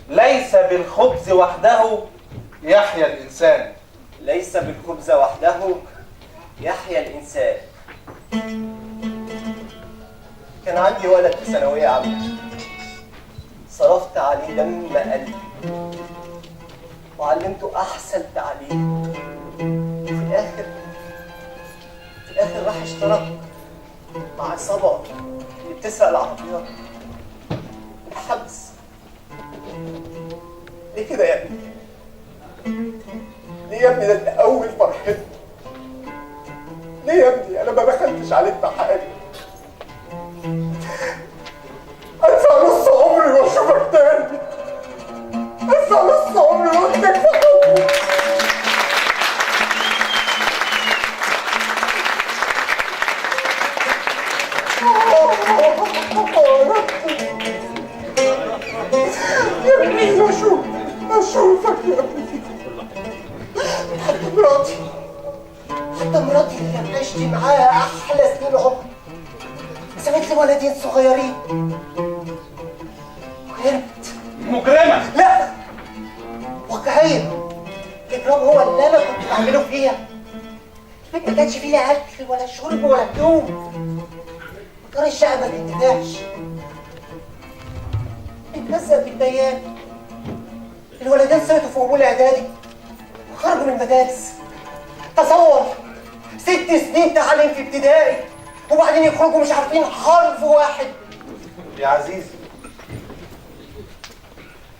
ليس بالخبز وحده يحيا الإنسان. ليس بالخبز وحده يحيا الإنسان. كان عندي ولد في ثانوية عامة، صرفت عليه دم قلبي وعلمته أحسن تعليم، وفي الآخر راح اشترك مع عصابة اللي بتسرق العربيات. الحبس. ليه كده يا ابني؟ ليه يا ابني؟ ده انت أول فرحتي. ليه يا ابني؟ أنا ما بخلتش عليك بحاجة. أدفع نص عمري وأشوفك تاني. أدفع نص عمري وأخدك في حضني. يا ابني أشوفك يا ابني. حتى مراتي اللي عشت معاها أحلى سنين عمري سابت لي ولدين صغيرين وهربت. مجرمة. لا، واقعية. الإجرام هو اللي أنا كنت بعمله فيها. البنت ما كانش فيها أكل ولا شرب ولا هدوم، وطار الشقة ما بينتفعش. اتلزق بالديان. الولدين سقطوا في أولى إعدادي وخرجوا من المدارس. تصور 6 سنين تعليم في ابتدائي وبعدين يخرجوا مش عارفين حرف واحد. يا عزيزي،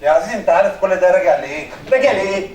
يا عزيزي، انت عارف كل ده راجع لإيه؟ راجع لإيه؟